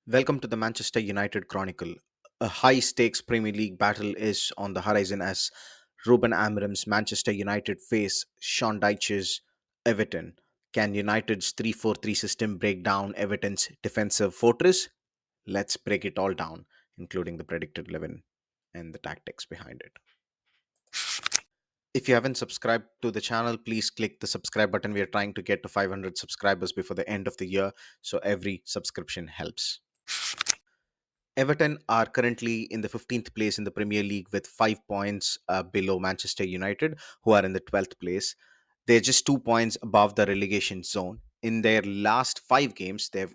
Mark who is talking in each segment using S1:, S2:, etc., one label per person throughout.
S1: Welcome to the Manchester United Chronicle. A high stakes Premier League battle is on the horizon as Ruben Amorim's Manchester United face Sean Dyche's Everton. Can United's 3-4-3 system break down Everton's defensive fortress? Let's break it all down, including the predicted 11 and the tactics behind it. If you haven't subscribed to the channel, please click the subscribe button. We are trying to get to 500 subscribers before the end of the year, so every subscription helps. Everton are currently in the 15th place in the Premier League with 5 points below Manchester United, who are in the 12th place. They're just 2 points above the relegation zone. In their last 5 games, they've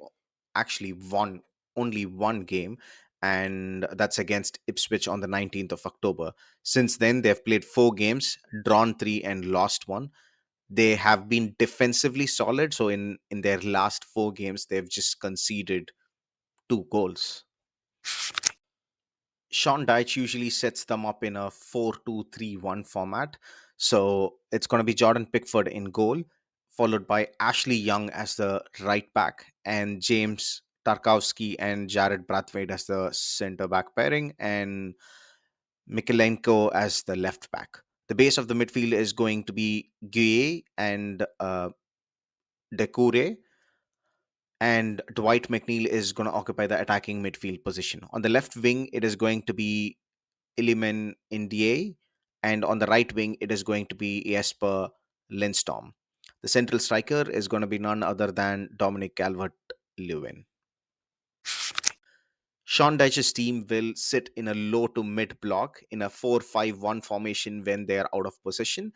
S1: actually won only one game, and that's against Ipswich on the 19th of October. Since then, they've played 4 games, drawn three, and lost one. They have been defensively solid. So, in their last 4 games, they've just conceded 2 goals. Sean Dyche usually sets them up in a 4-2-3-1 format. So it's going to be Jordan Pickford in goal, followed by Ashley Young as the right back, and James Tarkowski and Jared Brathwaite as the centre back pairing, and Mikolenko as the left back. The base of the midfield is going to be Gueye and Decoure, and Dwight McNeil is going to occupy the attacking midfield position. On the left wing, it is going to be Iliman Indie, and on the right wing, it is going to be Jesper Lindstrom. The central striker is going to be none other than Dominic Calvert-Lewin. Sean Dyche's team will sit in a low to mid block in a 4-5-1 formation when they are out of possession,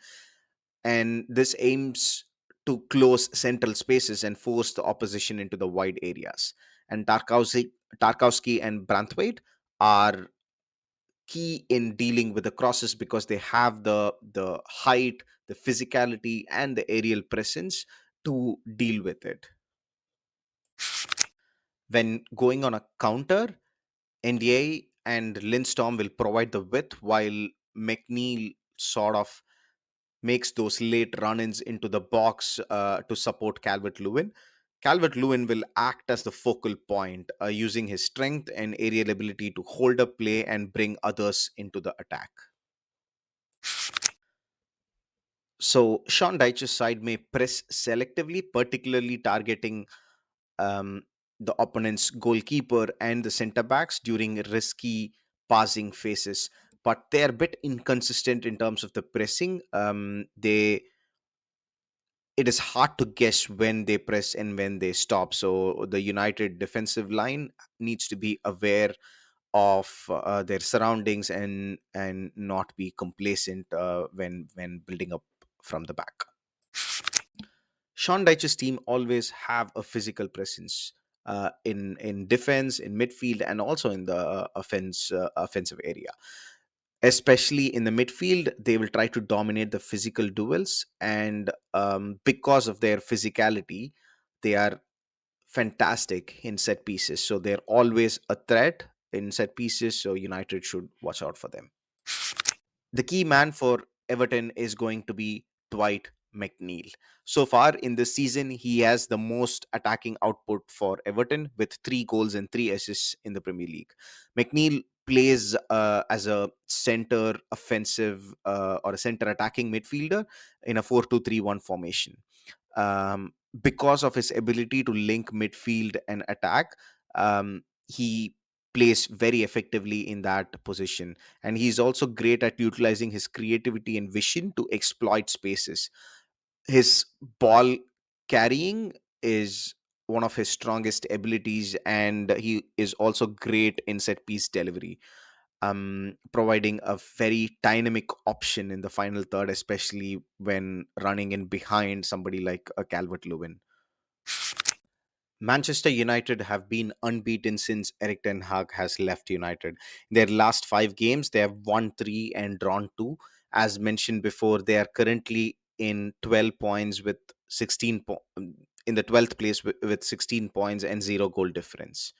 S1: and this aims to close central spaces and force the opposition into the wide areas. And Tarkowski and Branthwaite are key in dealing with the crosses because they have the height, the physicality, and the aerial presence to deal with it. When going on a counter, NDA and Lindstrom will provide the width while McNeil sort of makes those late run-ins into the box to support Calvert-Lewin. Calvert-Lewin will act as the focal point, using his strength and aerial ability to hold up play and bring others into the attack. So Sean Dyche's side may press selectively, particularly targeting um, the opponent's goalkeeper and the centre backs during risky passing phases. But they're a bit inconsistent in terms of the pressing. It is hard to guess when they press and when they stop. So the United defensive line needs to be aware of their surroundings and not be complacent when building up from the back. Sean Dyche's team always have a physical presence in defense, in midfield, and also in the offensive area. Especially in the midfield, they will try to dominate the physical duels, and because of their physicality, they are fantastic in set pieces. So they're always a threat in set pieces. So United should watch out for them. The key man for Everton is going to be Dwight McNeil. So far in this season, he has the most attacking output for Everton with 3 goals and 3 assists in the Premier League. McNeil plays as a center offensive or a center attacking midfielder in a 4-2-3-1 formation. Because of his ability to link midfield and attack, he plays very effectively in that position, and he's also great at utilizing his creativity and vision to exploit spaces. His ball carrying is one of his strongest abilities, and he is also great in set piece delivery, providing a very dynamic option in the final third, especially when running in behind somebody like a Calvert Lewin. Manchester United have been unbeaten since Eric Ten Hag has left United. In their last 5 games, they have won three and drawn two. As mentioned before, they are currently in 12 points with in the 12th place with 16 points and zero goal difference.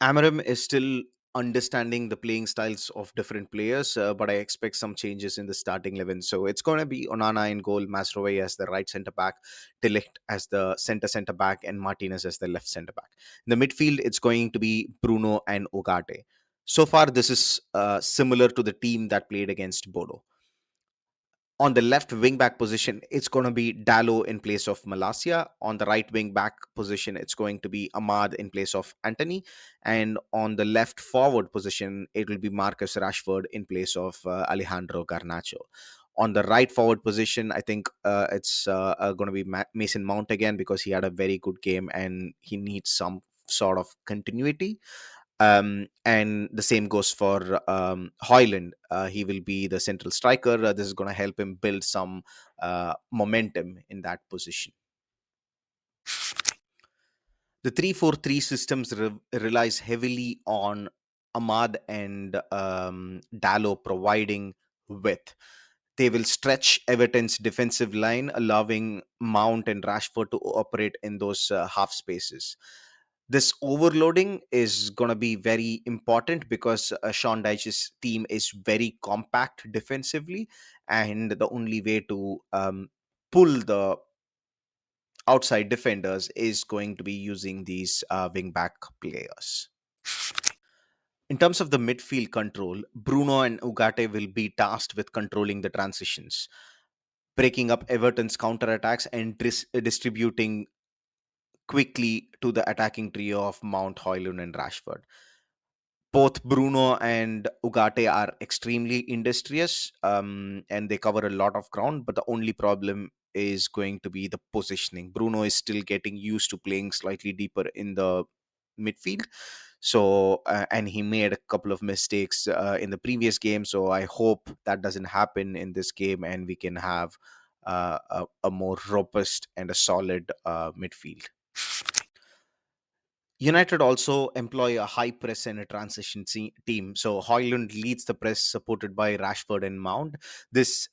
S1: Amorim is still understanding the playing styles of different players, but I expect some changes in the starting 11. So it's going to be Onana in goal, Masrovey as the right centre back, Delict as the centre back, and Martinez as the left centre back. In the midfield, it's going to be Bruno and Ugarte. So far, this is similar to the team that played against Bodo. On the left wing back position, it's going to be Dallo in place of Malasia. On the right wing back position, it's going to be Ahmad in place of Anthony. And on the left forward position, it will be Marcus Rashford in place of Alejandro Garnacho. On the right forward position, I think it's going to be Mason Mount again, because he had a very good game and he needs some sort of continuity. And the same goes for Højlund. He will be the central striker. This is going to help him build some momentum in that position. The 3-4-3 systems relies heavily on Ahmad and Dallo providing width. They will stretch Everton's defensive line, allowing Mount and Rashford to operate in those half spaces. This overloading is going to be very important because Sean Dyche's team is very compact defensively, and the only way to pull the outside defenders is going to be using these wing back players. In terms of the midfield control, Bruno and Ugarte will be tasked with controlling the transitions, breaking up Everton's counterattacks and distributing quickly to the attacking trio of Mount, Højlund, and Rashford. Both Bruno and Ugarte are extremely industrious, and they cover a lot of ground. But the only problem is going to be the positioning. Bruno is still getting used to playing slightly deeper in the midfield. So, and he made a couple of mistakes in the previous game. So, I hope that doesn't happen in this game and we can have a more robust and a solid midfield. United also employ a high press and a transition team. So Højlund leads the press, supported by Rashford and Mount. This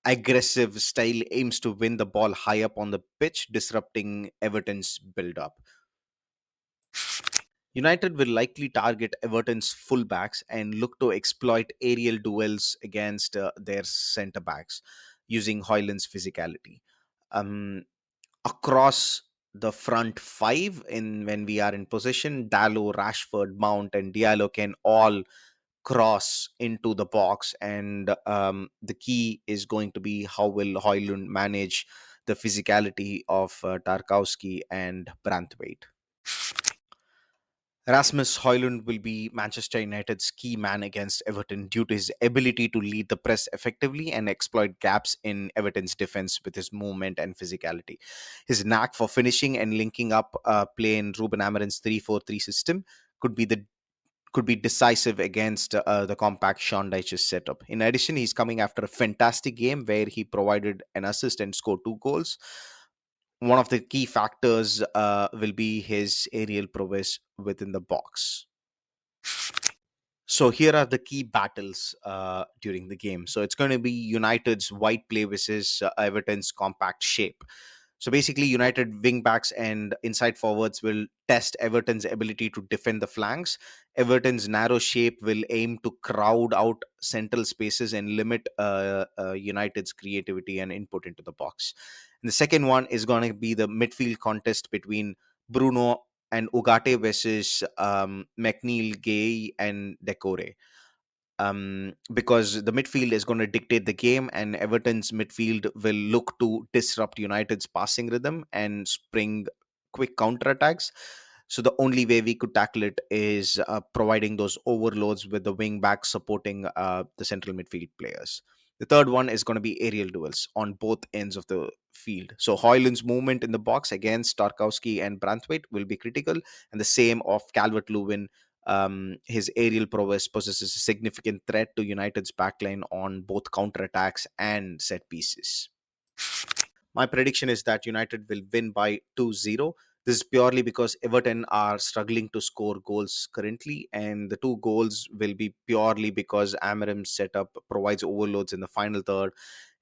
S1: aggressive style aims to win the ball high up on the pitch, disrupting Everton's build-up. United will likely target Everton's fullbacks and look to exploit aerial duels against their centre backs using Højlund's physicality. Um, Across the front five, in when we are in position, Dallo, Rashford, Mount, and Diallo can all cross into the box, and the key is going to be how will Højlund manage the physicality of Tarkowski and Branthwaite. Rasmus Højlund will be Manchester United's key man against Everton due to his ability to lead the press effectively and exploit gaps in Everton's defense with his movement and physicality. His knack for finishing and linking up play in Ruben Amorim's 3-4-3 system could be the could be decisive against the compact Sean Dyche's setup. In addition, he's coming after a fantastic game where he provided an assist and scored 2 goals. One of the key factors will be his aerial prowess within the box. So here are the key battles during the game. So it's going to be United's wide play versus Everton's compact shape. So basically, United wing backs and inside forwards will test Everton's ability to defend the flanks. Everton's narrow shape will aim to crowd out central spaces and limit United's creativity and input into the box. And the second one is going to be the midfield contest between Bruno and Ugarte versus McNeil, Gay, and Decore. Because the midfield is going to dictate the game, and Everton's midfield will look to disrupt United's passing rhythm and spring quick counterattacks. So the only way we could tackle it is providing those overloads with the wing back supporting the central midfield players. The third one is going to be aerial duels on both ends of the field. So Højlund's movement in the box against Tarkowski and Branthwaite will be critical, and the same of Calvert-Lewin. His aerial prowess possesses a significant threat to United's backline on both counterattacks and set pieces. My prediction is that United will win by 2-0. This is purely because Everton are struggling to score goals currently, and the 2 goals will be purely because Amorim's setup provides overloads in the final third,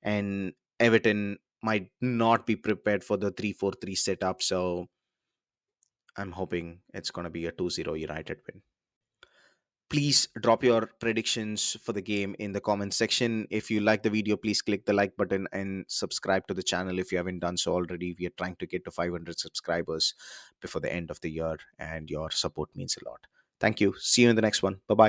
S1: and Everton might not be prepared for the 3-4-3 setup. So I'm hoping it's going to be a 2-0 United win. Please drop your predictions for the game in the comment section. If you like the video, please click the like button and subscribe to the channel if you haven't done so already. We are trying to get to 500 subscribers before the end of the year, and your support means a lot. Thank you. See you in the next one. Bye bye.